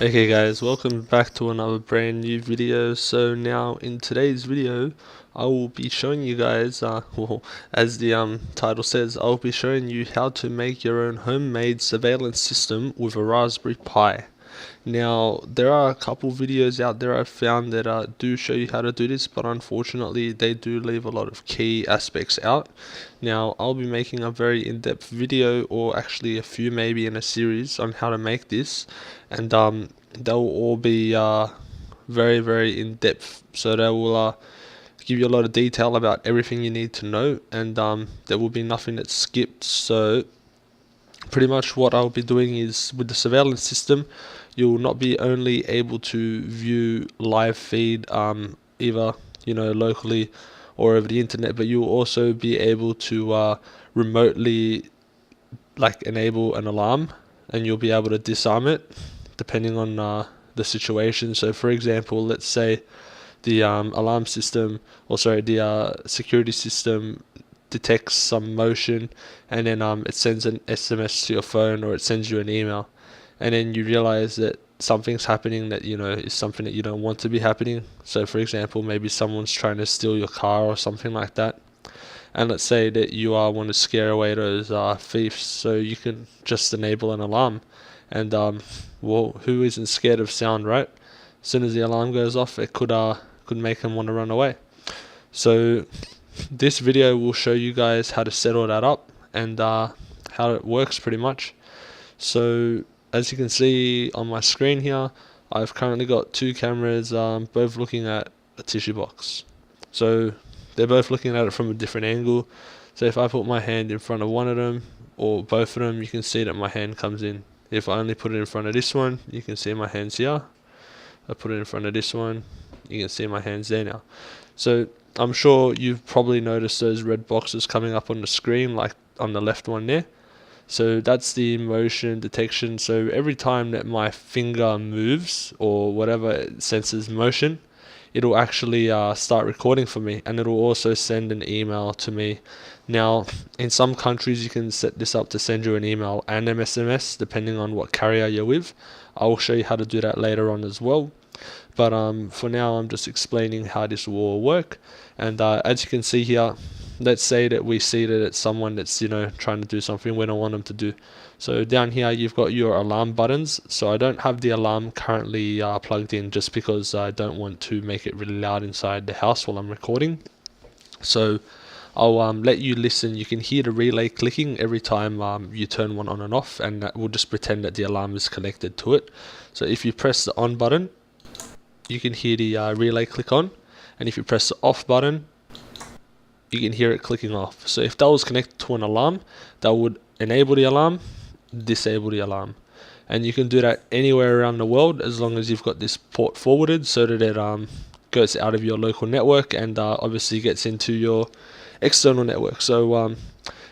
Okay guys, welcome back to another brand new video. So now in today's video I will be showing you guys, well, as the title says, I will be showing you how to make your own homemade surveillance system with a Raspberry Pi. Now there are a couple videos out there I've found that do show you how to do this, but unfortunately they do leave a lot of key aspects out. Now I'll be making a very in-depth video, or actually a few maybe in a series, on how to make this, and they'll all be very in-depth, so they will give you a lot of detail about everything you need to know, and there will be nothing that's skipped. So pretty much what I'll be doing is, with the surveillance system, you'll not be only able to view live feed either locally or over the internet, but you'll also be able to remotely enable an alarm, and you'll be able to disarm it depending on the situation. So for example, let's say the alarm system, or sorry, the security system detects some motion, and then it sends an SMS to your phone, or it sends you an email, and then you realize that something's happening that is something that you don't want to be happening. So for example, maybe someone's trying to steal your car or something like that, and let's say that you want to scare away those thieves, so you can just enable an alarm, and well, who isn't scared of sound, right? As soon as the alarm goes off, it could make them want to run away. So this video will show you guys how to set all that up, and how it works pretty much. So as you can see on my screen here, I've currently got two cameras, both looking at a tissue box. So they're both looking at it from a different angle. So if I put my hand in front of one of them, or both of them, you can see that my hand comes in. If I only put it in front of this one, you can see my hands here. I put it in front of this one, you can see my hands there now. So I'm sure you've probably noticed those red boxes coming up on the screen, like on the left one there. So that's the motion detection. So every time that my finger moves, or whatever it senses motion, it'll actually start recording for me, and it'll also send an email to me. Now in some countries you can set this up to send you an email and an SMS depending on what carrier you're with. I will show you how to do that later on as well, but for now I'm just explaining how this will all work. And as you can see here, let's say that we see that it's someone that's trying to do something we don't want them to do. So down here you've got your alarm buttons. So I don't have the alarm currently plugged in, just because I don't want to make it really loud inside the house while I'm recording. So I'll let you listen. You can hear the relay clicking every time you turn one on and off, and that will just pretend that the alarm is connected to it. So if you press the on button, you can hear the relay click on, and if you press the off button, you can hear it clicking off. So if that was connected to an alarm, that would enable the alarm, disable the alarm. And you can do that anywhere around the world, as long as you've got this port forwarded, so that it goes out of your local network and obviously gets into your external network. So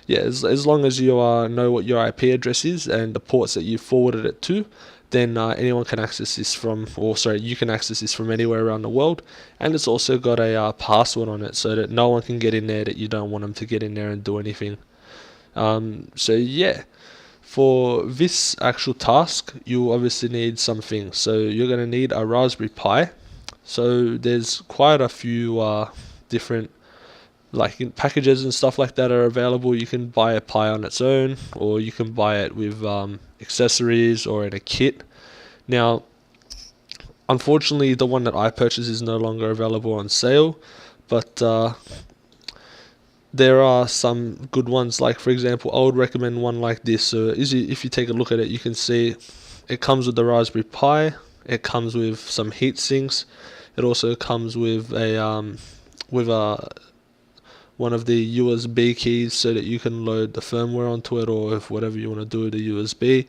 yeah, as long as you know what your IP address is and the ports that you forwarded it to, then anyone can access this from, or sorry, you can access this from anywhere around the world. And it's also got a password on it, so that no one can get in there that you don't want them to get in there and do anything. So yeah, for this actual task, you obviously need something. So you're going to need a Raspberry Pi. So there's quite a few different packages and stuff like that are available. You can buy a Pi on its own, or you can buy it with accessories or in a kit. Now unfortunately the one that I purchased is no longer available on sale, but there are some good ones. Like for example, I would recommend one like this. So if you take a look at it, you can see it comes with the Raspberry Pi, it comes with some heat sinks, it also comes with a one of the USB keys, so that you can load the firmware onto it, or if whatever you want to do with the USB.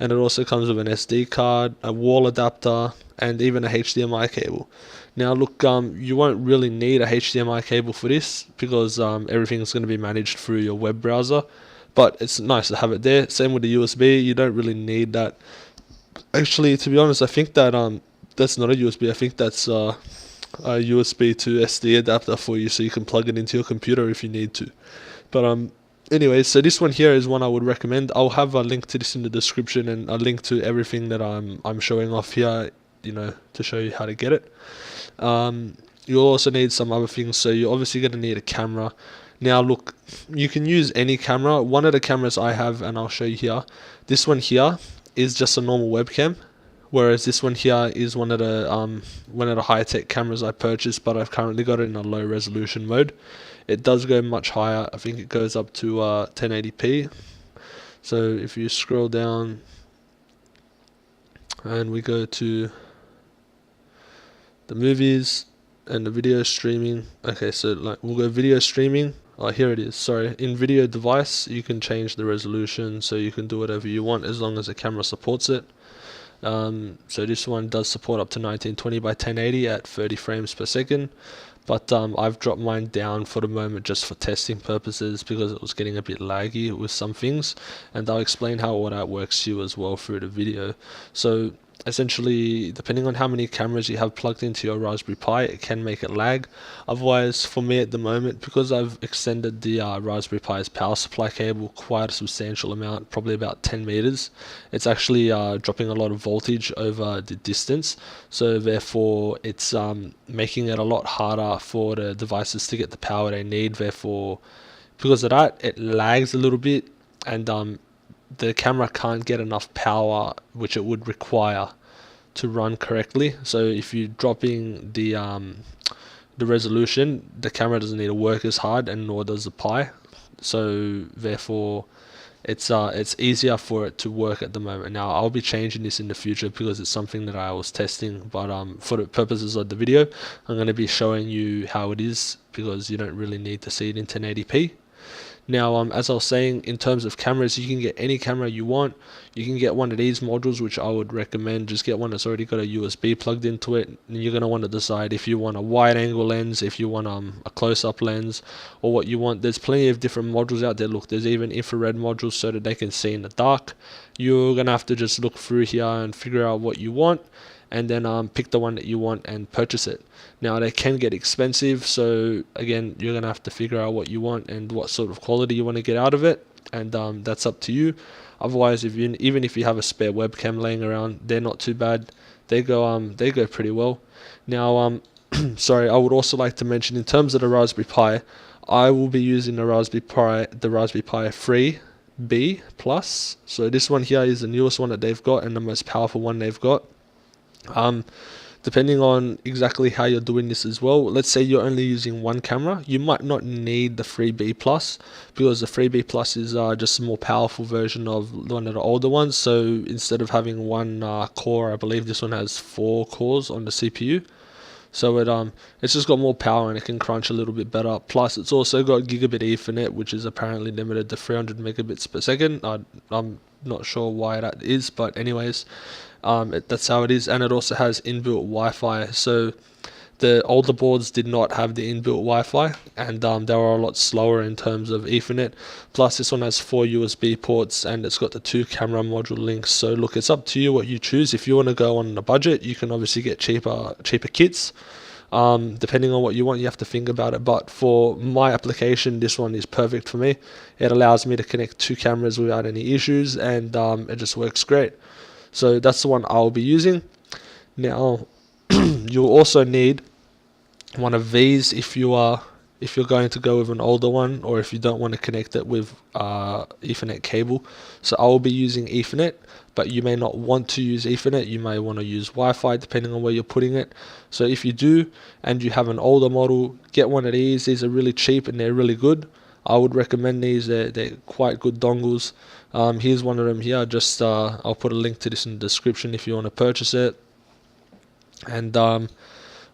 And it also comes with an SD card, a wall adapter, and even a HDMI cable. Now look, you won't really need a HDMI cable for this, because everything's going to be managed through your web browser, but it's nice to have it there. Same with the USB, you don't really need that. Actually, to be honest, I think that that's not a USB. I think that's a USB to SD adapter for you, so you can plug it into your computer if you need to. But Anyway, so this one here is one I would recommend. I'll have a link to this in the description and a link to everything that I'm showing off here, to show you how to get it. You'll also need some other things. So you're obviously going to need a camera. Now look, you can use any camera. One of the cameras I have, and I'll show you here, this one here is just a normal webcam, whereas this one here is one of the high-tech cameras I purchased, but I've currently got it in a low resolution mode. It does go much higher. I think it goes up to 1080p. So if you scroll down and we go to the movies and the video streaming. Okay, so like we'll go video streaming. Oh, here it is. Sorry, in video device you can change the resolution, so you can do whatever you want as long as the camera supports it. So this one does support up to 1920 by 1080 at 30 frames per second, but I've dropped mine down for the moment just for testing purposes because it was getting a bit laggy with some things, and I'll explain how all that works to you as well through the video. So essentially, depending on how many cameras you have plugged into your Raspberry Pi, it can make it lag. Otherwise, for me at the moment, because I've extended the Raspberry Pi's power supply cable quite a substantial amount, probably about 10 meters, it's actually dropping a lot of voltage over the distance, so therefore it's making it a lot harder for the devices to get the power they need. Therefore, because of that, it lags a little bit, and the camera can't get enough power which it would require to run correctly. So if you're dropping the resolution, the camera doesn't need to work as hard, and nor does the Pi. So therefore it's easier for it to work at the moment. Now I'll be changing this in the future because it's something that I was testing, but for the purposes of the video I'm going to be showing you how it is, because you don't really need to see it in 1080p. Now, as I was saying, in terms of cameras, you can get any camera you want. You can get one of these modules, which I would recommend. Just get one that's already got a USB plugged into it. And you're going to want to decide if you want a wide angle lens, if you want a close-up lens, or what you want. There's plenty of different modules out there. Look, there's even infrared modules so that they can see in the dark. You're going to have to just look through here and figure out what you want, and then pick the one that you want and purchase it. Now they can get expensive, so again you're gonna have to figure out what you want and what sort of quality you want to get out of it, and that's up to you. Otherwise, even if you have a spare webcam laying around, they're not too bad. They go pretty well. Now sorry, I would also like to mention, in terms of the Raspberry Pi, I will be using the Raspberry Pi 3B Plus. So this one here is the newest one that they've got and the most powerful one they've got. Depending on exactly how you're doing this as well, let's say you're only using one camera, you might not need the 3B Plus, because the 3B Plus is just a more powerful version of one of the older ones. So instead of having one core, I believe this one has 4 cores on the CPU. So it's just got more power and it can crunch a little bit better. Plus it's also got gigabit Ethernet, which is apparently limited to 300 megabits per second. I'm not sure why that is, but anyways, that's how it is. And it also has inbuilt Wi-Fi. So the older boards did not have the inbuilt Wi-Fi, and they were a lot slower in terms of Ethernet. Plus this one has 4 USB ports and it's got the 2 camera module links. So look, it's up to you what you choose. If you want to go on a budget, you can obviously get cheaper kits. Depending on what you want, you have to think about it, but for my application, this one is perfect for me. It allows me to connect 2 cameras without any issues, and it just works great. So that's the one I'll be using. Now you'll also need one of these if you're going to go with an older one, or if you don't want to connect it with Ethernet cable. So I will be using Ethernet, but you may not want to use Ethernet. You may want to use Wi-Fi depending on where you're putting it. So if you do and you have an older model, get one of these. These are really cheap and they're really good. I would recommend these. They're quite good dongles. Here's one of them here. Just I'll put a link to this in the description if you want to purchase it. And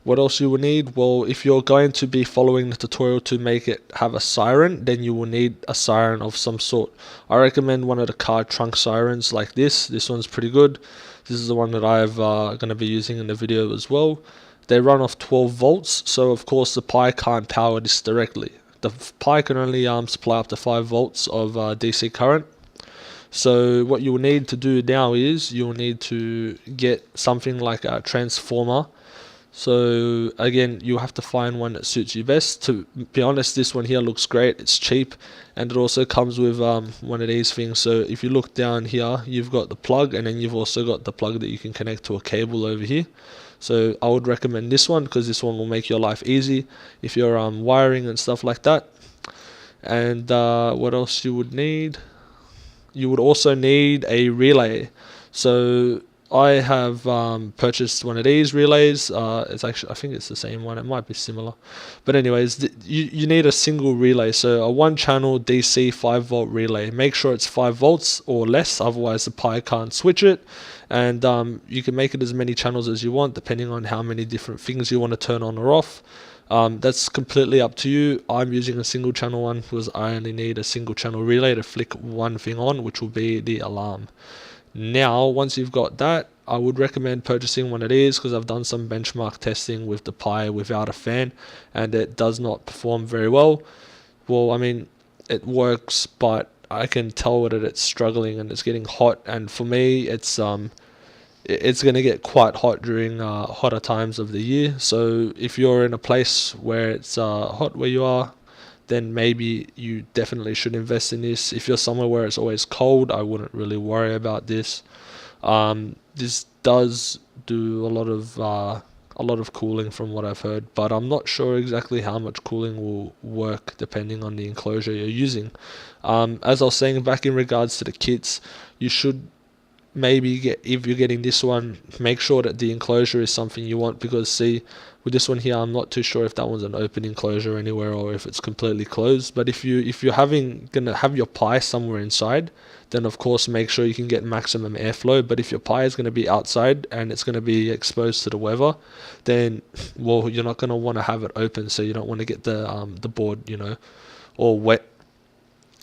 what else you will need? Well, if you're going to be following the tutorial to make it have a siren, then you will need a siren of some sort. I recommend one of the car trunk sirens like this. This one's pretty good. This is the one that I'm going to be using in the video as well. They run off 12 volts, so of course the Pi can't power this directly. The Pi can only supply up to 5 volts of DC current. So what you will need to do now is you'll need to get something like a transformer So again, you have to find one that suits you best. To be honest, this one here looks great. It's cheap, and it also comes with one of these things. So if you look down here, you've got the plug, and then you've also got the plug that you can connect to a cable over here. So I would recommend this one because this one will make your life easy if you're wiring and stuff like that. And what else you would need? You would also need a relay. So I have purchased one of these relays. It's actually, I think it's the same one. It might be similar, but anyways, you need a single relay. So a 1-channel DC 5-volt relay. Make sure it's 5 volts or less, otherwise the Pi can't switch it. And you can make it as many channels as you want, depending on how many different things you want to turn on or off. That's completely up to you. I'm using a single channel one because I only need a single channel relay to flick one thing on, which will be the alarm. Now, once you've got that, I would recommend purchasing one of these because I've done some benchmark testing with the Pi without a fan, and it does not perform very well. Well, I mean, it works, but I can tell that it's struggling and it's getting hot. And for me, it's going to get quite hot during hotter times of the year. So if you're in a place where it's hot where you are, then maybe you definitely should invest in this. If you're somewhere where it's always cold, I wouldn't really worry about this. This does do a lot of cooling from what I've heard, but I'm not sure exactly how much cooling will work depending on the enclosure you're using. As I was saying back in regards to the kits, you should maybe if you're getting this one, make sure that the enclosure is something you want, because see, with this one here, I'm not too sure if that one's an open enclosure anywhere or if it's completely closed. But if you're gonna have your Pi somewhere inside, then of course make sure you can get maximum airflow. But if your Pi is going to be outside and it's going to be exposed to the weather, then well, you're not going to want to have it open, so you don't want to get the board, all wet.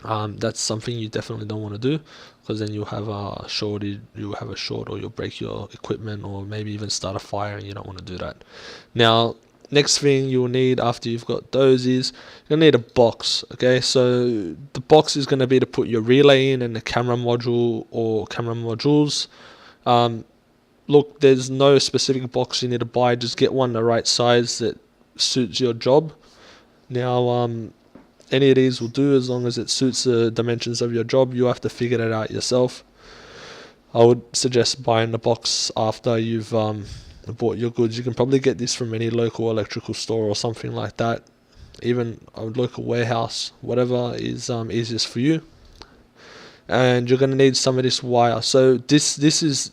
That's something you definitely don't want to do, because then you'll have a short, or you'll break your equipment, or maybe even start a fire, and you don't want to do that. Now, next thing you'll need after you've got those is you're going to need a box. Okay, so the box is going to be to put your relay in and the camera module or camera modules. Look, there's no specific box you need to buy, just get one the right size that suits your job. Now, any of these will do as long as it suits the dimensions of your job. You have to figure that out yourself. I would suggest buying the box after you've bought your goods. You can probably get this from any local electrical store or something like that, even a local warehouse, whatever is easiest for you. And you're going to need some of this wire. So this is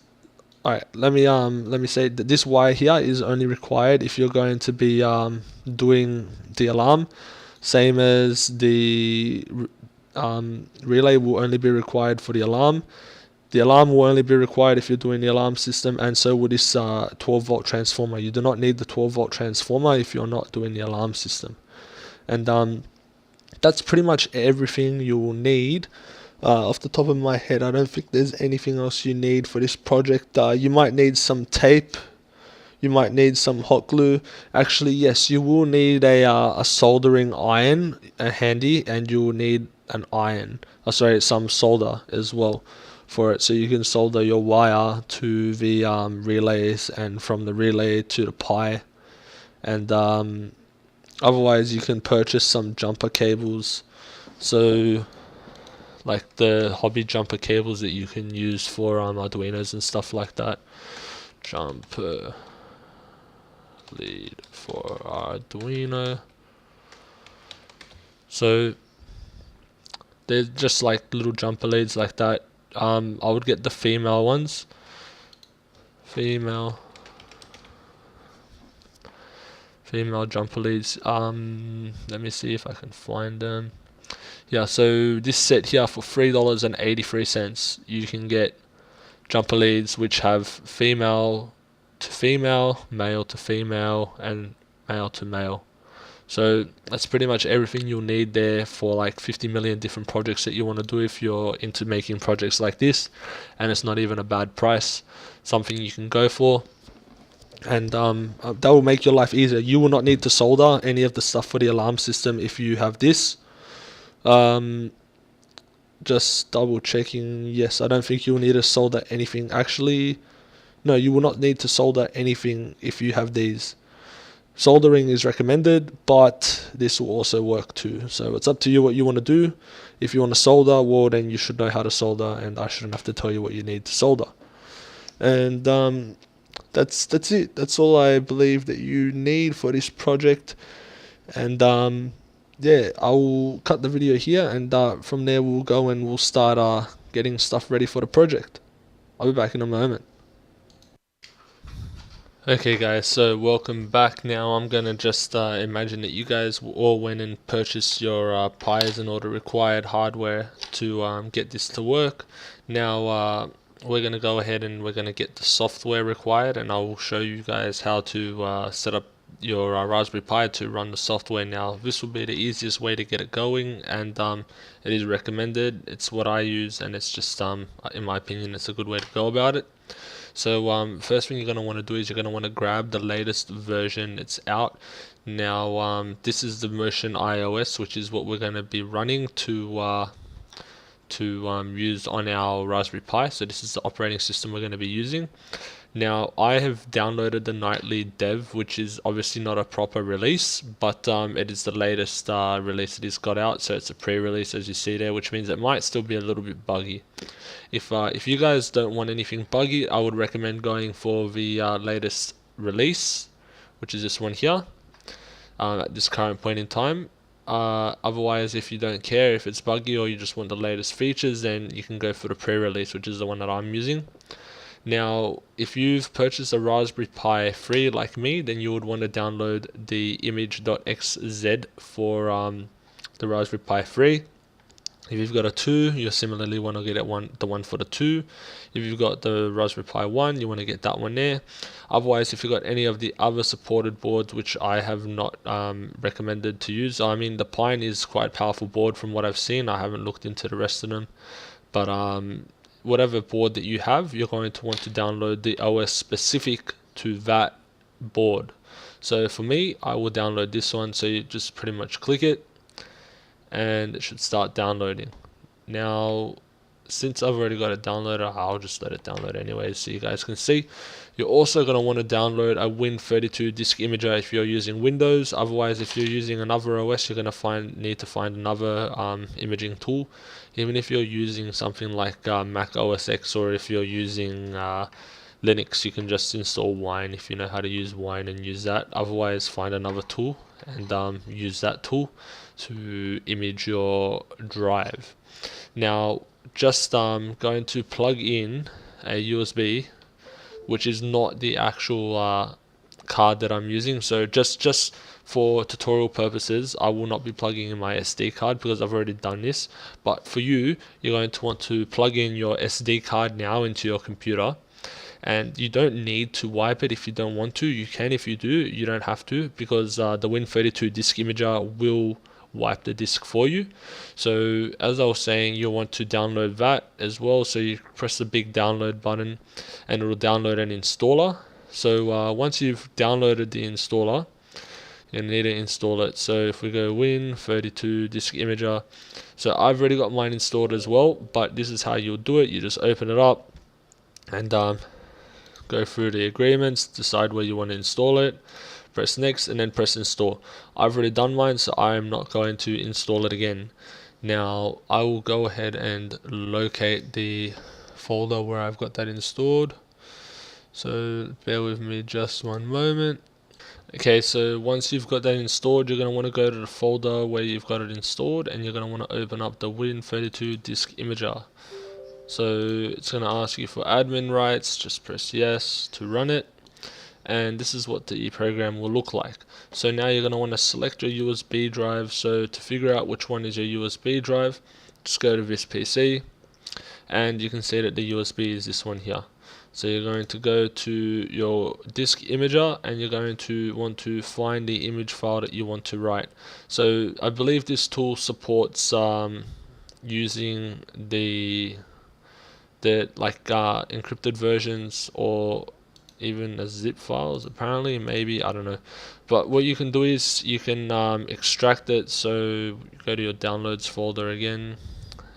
alright. Let me say that this wire here is only required if you're going to be doing the alarm. Same as the relay will only be required for the alarm. The alarm will only be required if you're doing the alarm system, and so will this 12-volt transformer. You do not need the 12-volt transformer if you're not doing the alarm system. And that's pretty much everything you will need. Off the top of my head, I don't think there's anything else you need for this project. You might need some tape. You might need some hot glue. Actually, yes, you will need a soldering iron handy, and you will need an iron. Some solder as well for it, so you can solder your wire to the relays, and from the relay to the Pi. And otherwise, you can purchase some jumper cables. So, like the hobby jumper cables that you can use for Arduinos and stuff like that. Jumper lead for Arduino. So they're just like little jumper leads like that. I would get the female ones. Female jumper leads. Let me see if I can find them. Yeah, so this set here for $3.83, you can get jumper leads which have female to female, male to female, and male to male. So that's pretty much everything you'll need there for like 50 million different projects that you want to do if you're into making projects like this, and it's not even a bad price, something you can go for. And that will make your life easier. You will not need to solder any of the stuff for the alarm system if you have this. Just double checking. Yes, I don't think you'll need to solder anything. Actually, no, you will not need to solder anything if you have these. Soldering is recommended, but this will also work too. So it's up to you what you want to do. If you want to solder, well, then you should know how to solder, and I shouldn't have to tell you what you need to solder. And that's it. That's all I believe that you need for this project. And yeah, I'll cut the video here, and from there we'll go and we'll start getting stuff ready for the project. I'll be back in a moment. Okay guys, so welcome back. Now I'm gonna just imagine that you guys all went and purchased your Pis and all the required hardware to get this to work. Now we're gonna go ahead and we're gonna get the software required, and I will show you guys how to set up your Raspberry Pi to run the software. Now this will be the easiest way to get it going, and it is recommended. It's what I use, and it's just in my opinion, it's a good way to go about it. So first thing you're going to want to do is you're going to want to grab the latest version that's out. Now this is the MotioneyeOS, which is what we're going to be running to use on our Raspberry Pi. So this is the operating system we're going to be using. Now I have downloaded the nightly dev, which is obviously not a proper release, but it is the latest release that it's got out. So it's a pre-release, as you see there, which means it might still be a little bit buggy. If you guys don't want anything buggy, I would recommend going for the latest release, which is this one here, at this current point in time. Otherwise, if you don't care if it's buggy or you just want the latest features, then you can go for the pre-release, which is the one that I'm using. Now, if you've purchased a Raspberry Pi free like me, then you would want to download the image.xz for the Raspberry Pi free. If you've got a 2, you similarly want to get the one for the 2. If you've got the Raspberry Pi 1, you want to get that one there. Otherwise, if you've got any of the other supported boards, which I have not recommended to use, I mean, the Pine is quite a powerful board from what I've seen. I haven't looked into the rest of them. But whatever board that you have, you're going to want to download the OS specific to that board. So for me, I will download this one. So you just pretty much click it, and it should start downloading. Now, since I've already got it downloaded, I'll just let it download anyways so you guys can see. You're also going to want to download a Win32 disk imager if you're using Windows. Otherwise, if you're using another OS, you're going to need to find another imaging tool. Even if you're using something like Mac OS X, or if you're using Linux, you can just install Wine if you know how to use Wine and use that. Otherwise, find another tool and use that tool to image your drive. Now, just going to plug in a USB, which is not the actual card that I'm using. So just for tutorial purposes, I will not be plugging in my SD card because I've already done this. But for you, you're going to want to plug in your SD card now into your computer. And you don't need to wipe it if you don't want to. You can if you do. You don't have to, because the Win32 disk imager will wipe the disk for you. So as I was saying, you'll want to download that as well. So you press the big download button and it will download an installer. So once you've downloaded the installer, you need to install it. So if we go Win32 disk imager, so I've already got mine installed as well, but this is how you'll do it. You just open it up and go through the agreements, decide where you want to install it, press next, and then press install. I've already done mine, so I am not going to install it again. Now I will go ahead and locate the folder where I've got that installed. So bear with me just one moment. Okay, so once you've got that installed, you're going to want to go to the folder where you've got it installed, and you're going to want to open up the Win32 disk imager. So it's going to ask you for admin rights, just press yes to run it, and this is what the program will look like. So now you're going to want to select your USB drive. So to figure out which one is your USB drive, just go to this PC, and you can see that the USB is this one here. So you're going to go to your disk imager, and you're going to want to find the image file that you want to write. So I believe this tool supports using the encrypted versions, or even as zip files, apparently, maybe, I don't know. But what you can do is you can extract it. So go to your downloads folder again,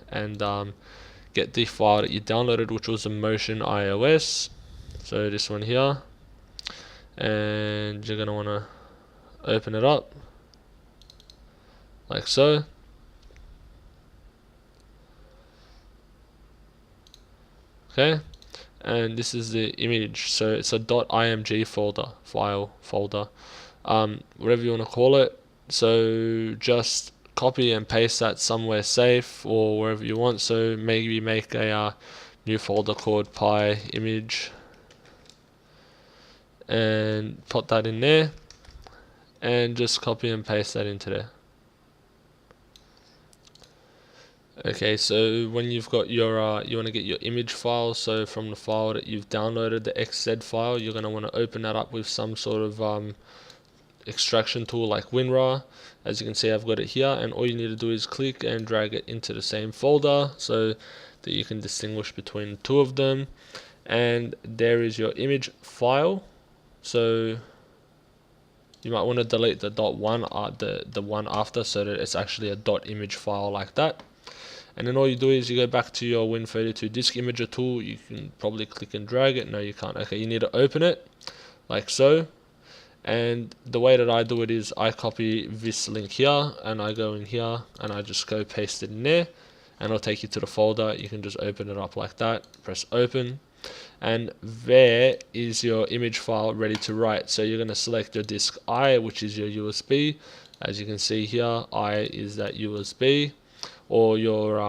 and get the file that you downloaded, which was a MotioneyeOS. So this one here, and you're gonna wanna open it up like so. Okay, and this is the image, so it's a .img folder, whatever you want to call it. So just copy and paste that somewhere safe or wherever you want. So maybe make a new folder called Pi image and put that in there, and just copy and paste that into there. Okay, so when you've got your you want to get your image file, so from the file that you've downloaded, the XZ file, you're going to want to open that up with some sort of extraction tool like WinRAR. As you can see, I've got it here, and all you need to do is click and drag it into the same folder so that you can distinguish between the two of them. And there is your image file. So you might want to delete the .1 the one after, so that it's actually a .image file like that. And then all you do is you go back to your Win32 disk imager tool. You can probably click and drag it. No, you can't. Okay, you need to open it like so. And the way that I do it is I copy this link here, and I go in here and I just go paste it in there, and it'll take you to the folder. You can just open it up like that, press open, and there is your image file ready to write. So you're going to select your disk I, which is your USB. As you can see here, I is that USB, or your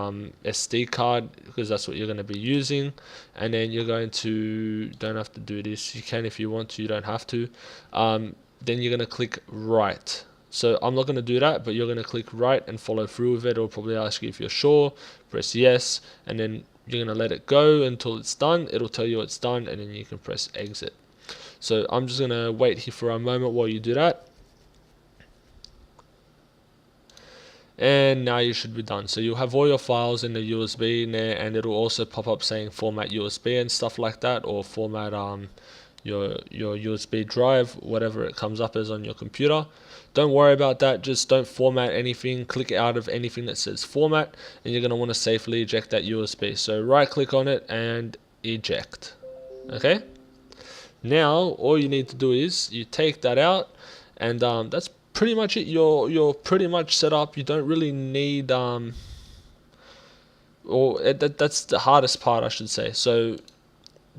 SD card, because that's what you're going to be using. And then you're going to, don't have to do this, you can if you want to, you don't have to. Then you're going to click write. So I'm not going to do that, but you're going to click write and follow through with it. It'll probably ask you if you're sure, press yes, and then you're going to let it go until it's done. It'll tell you it's done, and then you can press exit. So I'm just going to wait here for a moment while you do that. And now you should be done. So you'll have all your files in the USB in there, and it'll also pop up saying format USB and stuff like that, or format your USB drive, whatever it comes up as on your computer. Don't worry about that, just don't format anything. Click out of anything that says format, and you're going to want to safely eject that USB. So right click on it and eject. Okay, now all you need to do is you take that out, and that's pretty much it. You're pretty much set up. You don't really need that's the hardest part, I should say. So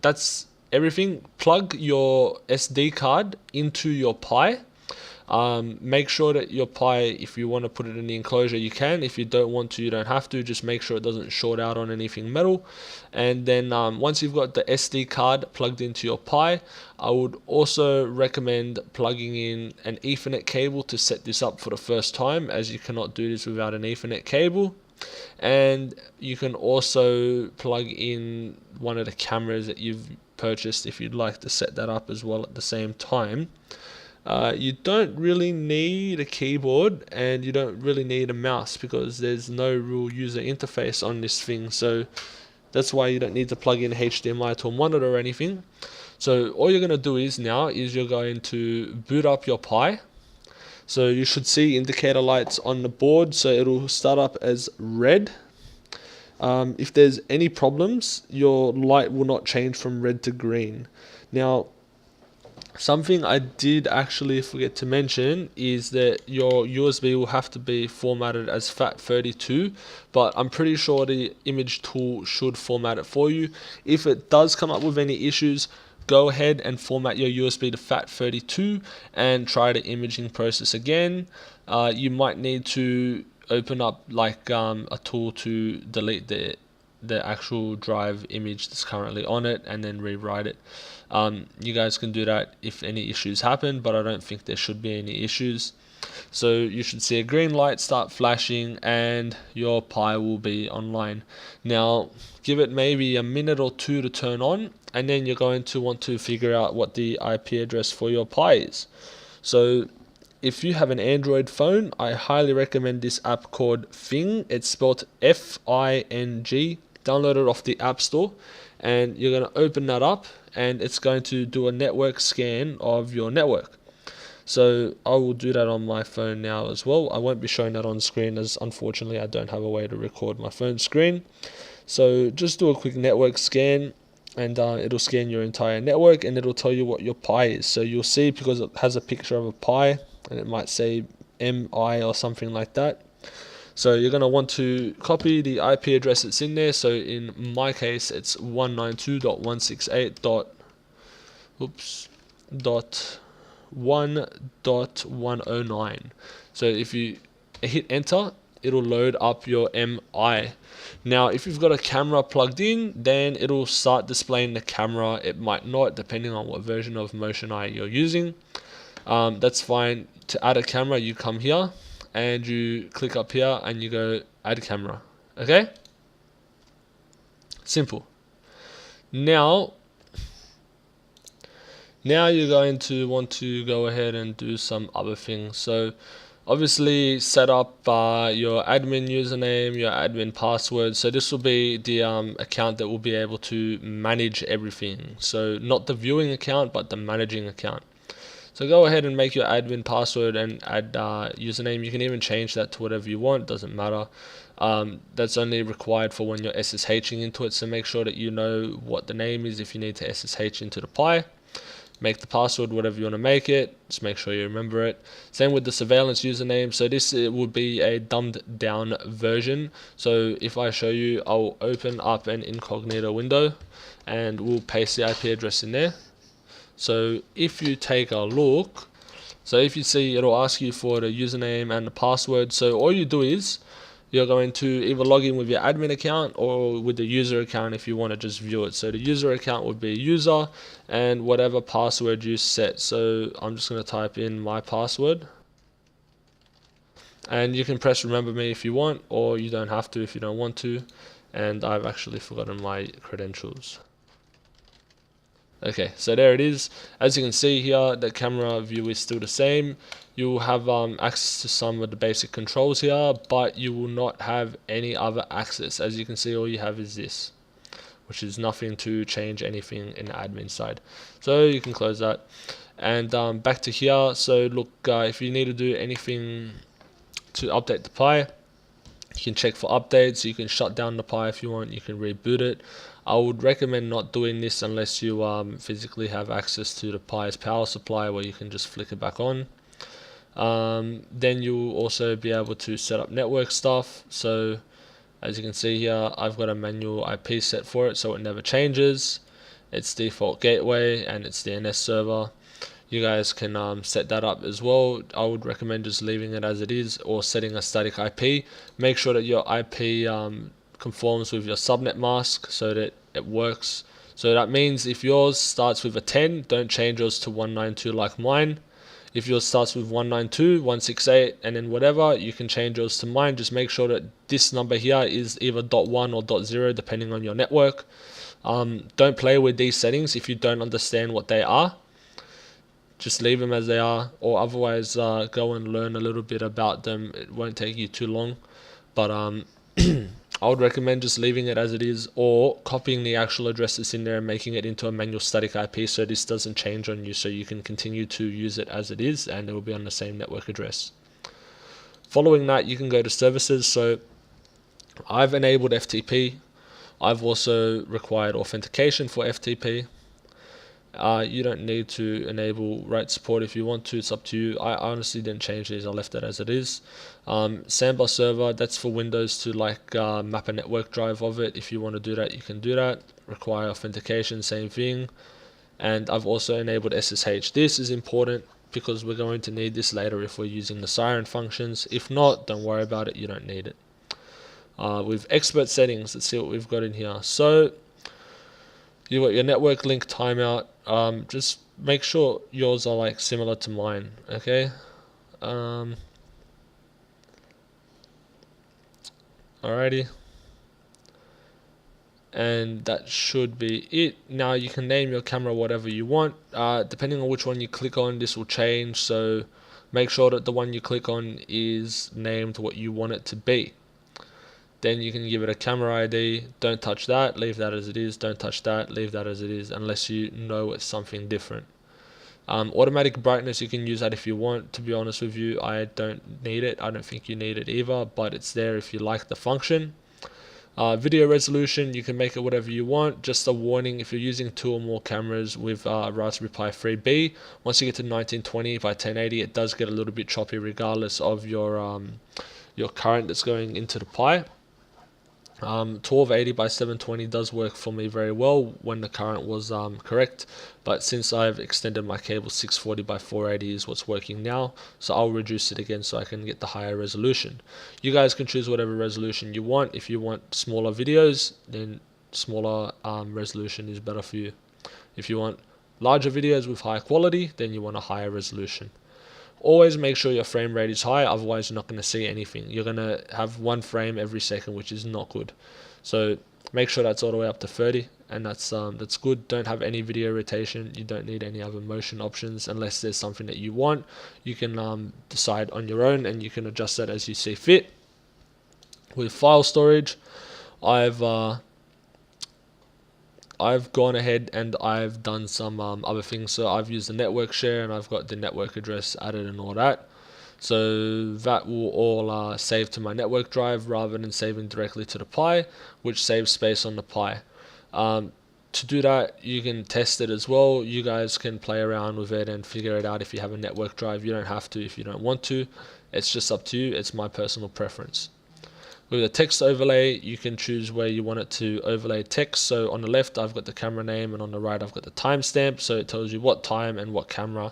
that's everything. Plug your SD card into your Pi. Make sure that your Pi, if you want to put it in the enclosure, you can. If you don't want to, you don't have to. Just make sure it doesn't short out on anything metal. And then once you've got the SD card plugged into your Pi, I would also recommend plugging in an Ethernet cable to set this up for the first time, as you cannot do this without an Ethernet cable. And you can also plug in one of the cameras that you've purchased if you'd like to set that up as well at the same time. You don't really need a keyboard, and you don't really need a mouse, because there's no real user interface on this thing. So that's why you don't need to plug in HDMI to a monitor or anything. So all you're going to do is you're going to boot up your Pi. So you should see indicator lights on the board, so it'll start up as red. If there's any problems, your light will not change from red to green. Now, something I did actually forget to mention is that your USB will have to be formatted as FAT32, but I'm pretty sure the image tool should format it for you. If it does come up with any issues, go ahead and format your USB to FAT32 and try the imaging process again. You might need to open up like a tool to delete the actual drive image that's currently on it and then rewrite it. You guys can do that if any issues happen, but I don't think there should be any issues. So you should see a green light start flashing and your Pi will be online. Now give it maybe a minute or two to turn on, and then you're going to want to figure out what the IP address for your Pi is. So if you have an Android phone, I highly recommend this app called Fing. It's spelled F-I-N-G. Download it off the App Store, and you're going to open that up, and it's going to do a network scan of your network. So I will do that on my phone now as well. I won't be showing that on screen, as unfortunately I don't have a way to record my phone screen. So just do a quick network scan, and it'll scan your entire network, and it'll tell you what your Pi is. So you'll see, because it has a picture of a Pi, and it might say MI or something like that. So you're going to want to copy the IP address that's in there. So in my case, it's 192.168.1.109. So if you hit enter, it'll load up your MI. Now, if you've got a camera plugged in, then it'll start displaying the camera. It might not, depending on what version of MotioneyeOS you're using. That's fine. To add a camera, you come here and you click up here and you go add camera. Okay? Simple. Now you're going to want to go ahead and do some other things. So obviously set up your admin username, your admin password. So this will be the account that will be able to manage everything. So not the viewing account, but the managing account. So go ahead and make your admin password and add username. You can even change that to whatever you want, doesn't matter. That's only required for when you're SSHing into it, so make sure that you know what the name is if you need to SSH into the Pi. Make the password whatever you want to make it, just make sure you remember it. Same with the surveillance username. So this would be a dumbed down version. So if I show you, I'll open up an incognito window and we'll paste the IP address in there. So if you take a look, so if you see, it'll ask you for the username and the password. So all you do is you're going to either log in with your admin account or with the user account if you want to just view it. So the user account would be user and whatever password you set. So I'm just going to type in my password. And you can press remember me if you want, or you don't have to if you don't want to. And I've actually forgotten my credentials. Okay, so there it is. As you can see here, the camera view is still the same. You'll have access to some of the basic controls here, but you will not have any other access. As you can see, all you have is this, which is nothing to change anything in the admin side. So you can close that. And back to here. So look, if you need to do anything to update the Pi, you can check for updates. You can shut down the Pi if you want. You can reboot it. I would recommend not doing this unless you physically have access to the Pi's power supply where you can just flick it back on. Then you'll also be able to set up network stuff. So as you can see here, I've got a manual IP set for it, so it never changes. It's default gateway and it's DNS server. You guys can set that up as well. I would recommend just leaving it as it is or setting a static IP. Make sure that your IP conforms with your subnet mask so that it works. So that means if yours starts with a 10, don't change yours to 192 like mine. If yours starts with 192, 168, and then whatever, you can change yours to mine. Just make sure that this number here is either .1 or .0 depending on your network. Don't play with these settings if you don't understand what they are. Just leave them as they are, or otherwise go and learn a little bit about them. It won't take you too long, but I would recommend just leaving it as it is, or copying the actual address that's in there and making it into a manual static IP so this doesn't change on you, so you can continue to use it as it is and it will be on the same network address. Following that, you can go to services. So I've enabled FTP. I've also required authentication for FTP. You don't need to enable write support if you want to, it's up to you. I honestly didn't change these, I left it as it is. Sandbox server, that's for Windows to map a network drive of it. If you want to do that, you can do that. Require authentication, same thing. And I've also enabled SSH. This is important because we're going to need this later if we're using the siren functions. If not, don't worry about it, you don't need it. With expert settings, let's see what we've got in here. So you've got your network link timeout. Just make sure yours are similar to mine, okay? Alrighty. And that should be it. Now you can name your camera whatever you want. Depending on which one you click on, this will change. So make sure that the one you click on is named what you want it to be. Then you can give it a camera ID. Don't touch that, leave that as it is. Don't touch that, leave that as it is, unless you know it's something different. Automatic brightness, you can use that if you want. To be honest with you, I don't need it. I don't think you need it either, but it's there if you like the function. Video resolution, you can make it whatever you want. Just a warning, if you're using 2 or more cameras with Raspberry Pi 3B, once you get to 1920 by 1080, it does get a little bit choppy regardless of your current that's going into the Pi. 1280 by 720 does work for me very well when the current was correct, but since I've extended my cable, 640 by 480 is what's working now, so I'll reduce it again so I can get the higher resolution. You guys can choose whatever resolution you want. If you want smaller videos, then smaller resolution is better for you. If you want larger videos with high quality, then you want a higher resolution. Always make sure your frame rate is high, otherwise you're not going to see anything. You're going to have 1 frame every second, which is not good. So make sure that's all the way up to 30, and that's good. Don't have any video rotation. You don't need any other motion options unless there's something that you want. You can decide on your own, and you can adjust that as you see fit. With file storage, I've gone ahead and I've done some other things. So I've used the network share, and I've got the network address added and all that. So that will all save to my network drive rather than saving directly to the Pi, which saves space on the Pi. To do that, you can test it as well. You guys can play around with it and figure it out if you have a network drive. You don't have to if you don't want to. It's just up to you. It's my personal preference. With a text overlay, you can choose where you want it to overlay text. So on the left, I've got the camera name, and on the right, I've got the timestamp. So it tells you what time and what camera.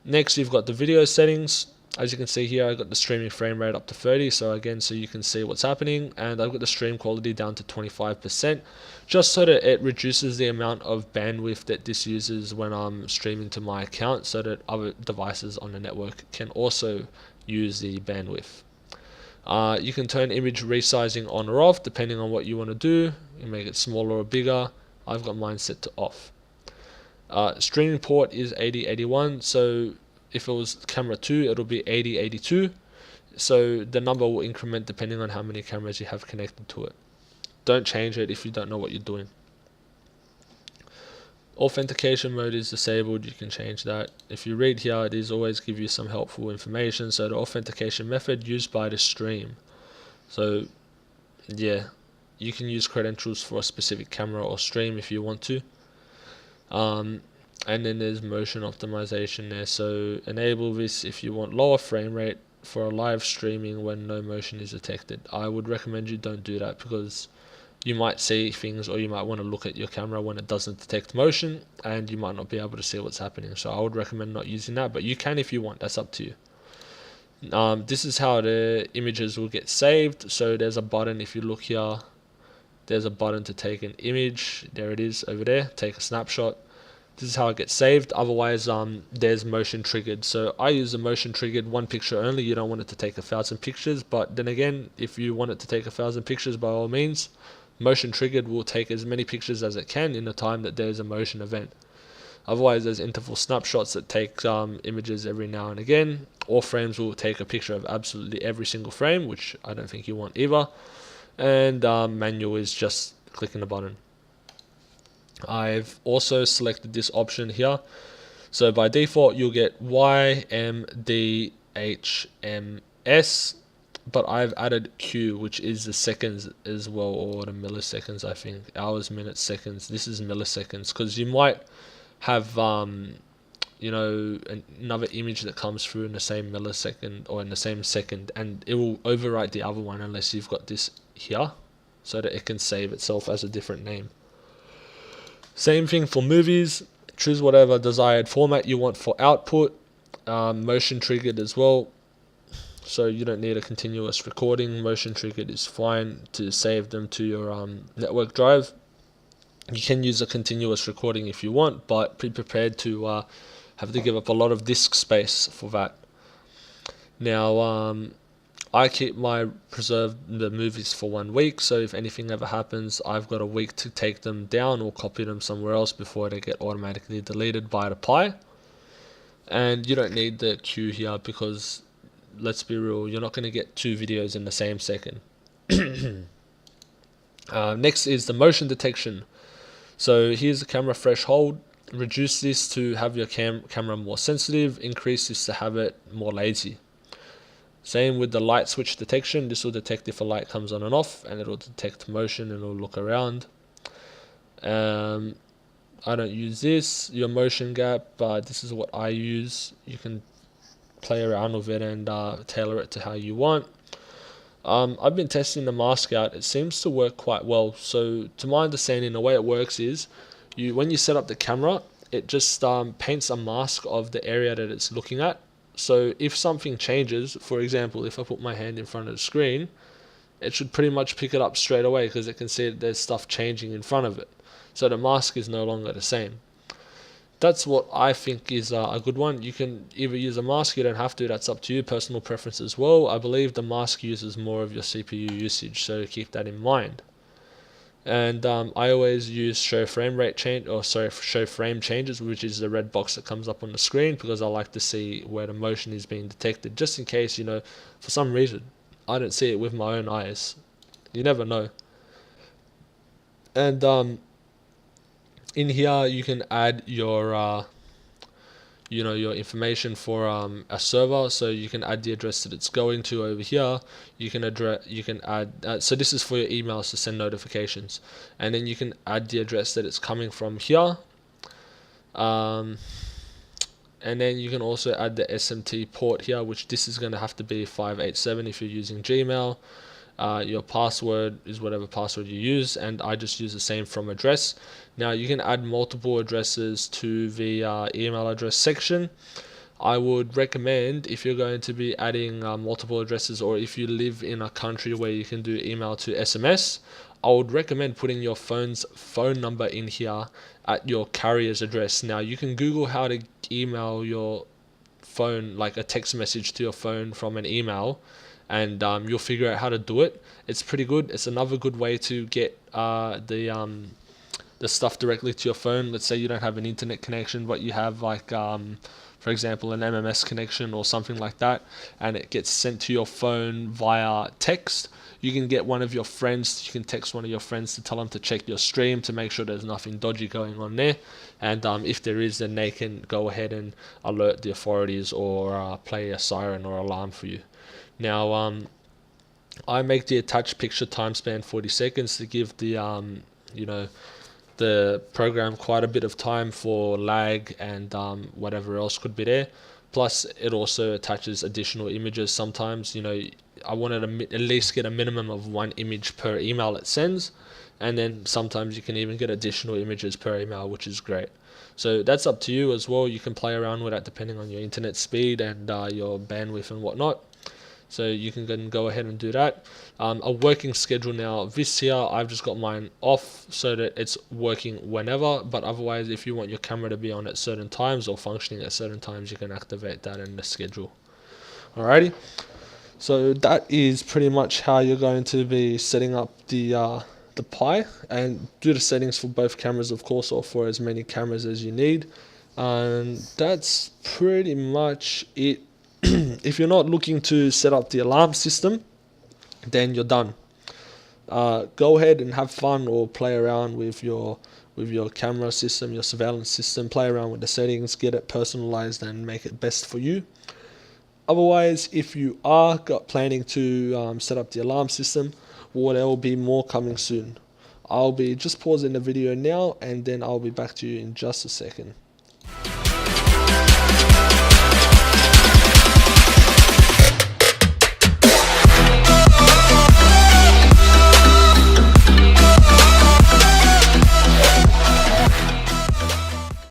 Next, you've got the video settings. As you can see here, I've got the streaming frame rate up to 30. So again, so you can see what's happening. And I've got the stream quality down to 25%, just so that it reduces the amount of bandwidth that this uses when I'm streaming to my account, so that other devices on the network can also use the bandwidth. You can turn image resizing on or off depending on what you want to do. You make it smaller or bigger. I've got mine set to off. Streaming port is 8081, so if it was camera 2, it'll be 8082. So the number will increment depending on how many cameras you have connected to it. Don't change it if you don't know what you're doing. Authentication mode is disabled. You can change that. If you read here, it is always give you some helpful information. So the authentication method used by the stream. So yeah, you can use credentials for a specific camera or stream if you want to. And then there's motion optimization there. So enable this if you want lower frame rate for a live streaming when no motion is detected. I would recommend you don't do that, because you might see things, or you might want to look at your camera when it doesn't detect motion, and you might not be able to see what's happening. So I would recommend not using that, but you can if you want. That's up to you. This is how the images will get saved. So there's a button. If you look here, there's a button to take an image. There it is over there. Take a snapshot. This is how it gets saved. Otherwise, there's motion triggered. So I use the motion triggered 1 picture only. You don't want it to take 1,000 pictures. But then again, if you want it to take 1,000 pictures, by all means, motion triggered will take as many pictures as it can in the time that there's a motion event. Otherwise, there's interval snapshots that take images every now and again. All frames will take a picture of absolutely every single frame, which I don't think you want either. And manual is just clicking the button. I've also selected this option here. So by default, you'll get YMDHMS, but I've added Q, which is the seconds as well, or the milliseconds, I think. Hours, minutes, seconds. This is milliseconds, because you might have another image that comes through in the same millisecond or in the same second, and it will overwrite the other one unless you've got this here, so that it can save itself as a different name. Same thing for movies. Choose whatever desired format you want for output. Motion triggered as well, so you don't need a continuous recording. Motion triggered is fine to save them to your network drive. You can use a continuous recording if you want, but be prepared to have to give up a lot of disk space for that. Now, I keep preserve the movies for 1 week, so if anything ever happens, I've got a week to take them down or copy them somewhere else before they get automatically deleted by the Pi. And you don't need the queue here, because let's be real, you're not going to get 2 videos in the same second. Next is the motion detection. So here's the camera threshold. Reduce this to have your camera more sensitive. Increase this to have it more lazy. Same with the light switch detection. This will detect if a light comes on and off, and it'll detect motion and it'll look around. I don't use this, your motion gap, but this is what I use. You can play around with it and tailor it to how you want. I've been testing the mask out. It seems to work quite well. So to my understanding, the way it works is, when you set up the camera, it just paints a mask of the area that it's looking at. So if something changes, for example, if I put my hand in front of the screen, it should pretty much pick it up straight away because it can see that there's stuff changing in front of it. So the mask is no longer the same. That's what I think is a good one. You can either use a mask, you don't have to, that's up to you, personal preference as well. I believe the mask uses more of your CPU usage, so keep that in mind. And I always use show frame changes, which is the red box that comes up on the screen, because I like to see where the motion is being detected, just in case, for some reason I don't see it with my own eyes. You never know. And in here you can add your your information for a server. So you can add the address that it's going to over here. You can add so this is for your emails to send notifications, and then you can add the address that it's coming from here. And then you can also add the SMT port here, which this is going to have to be 587 if you're using Gmail. Your password is whatever password you use, and I just use the same from address. Now you can add multiple addresses to the email address section. I would recommend, if you're going to be adding multiple addresses, or if you live in a country where you can do email to SMS, I would recommend putting your phone's phone number in here at your carrier's address. Now you can Google how to email your phone, like a text message to your phone from an email, and you'll figure out how to do it. It's pretty good. It's another good way to get the stuff directly to your phone. Let's say you don't have an internet connection, but you have for example, an MMS connection or something like that, and it gets sent to your phone via text. You can get one of your friends, you can text one of your friends to tell them to check your stream to make sure there's nothing dodgy going on there. And if there is, then they can go ahead and alert the authorities or play a siren or alarm for you. Now, I make the attached picture time span 40 seconds to give the the program quite a bit of time for lag and whatever else could be there. Plus, it also attaches additional images. Sometimes, I want to at least get a minimum of one image per email it sends, and then sometimes you can even get additional images per email, which is great. So that's up to you as well. You can play around with that depending on your internet speed and your bandwidth and whatnot. So you can go ahead and do that. A working schedule now. This here, I've just got mine off so that it's working whenever. But otherwise, if you want your camera to be on at certain times or functioning at certain times, you can activate that in the schedule. Alrighty. So that is pretty much how you're going to be setting up the Pi, and do the settings for both cameras, of course, or for as many cameras as you need. And that's pretty much it. If you're not looking to set up the alarm system, then you're done. Go ahead and have fun or play around with your camera system, your surveillance system. Play around with the settings, get it personalized and make it best for you. Otherwise, if you are planning to set up the alarm system, well, there will be more coming soon. I'll be just pausing the video now, and then I'll be back to you in just a second.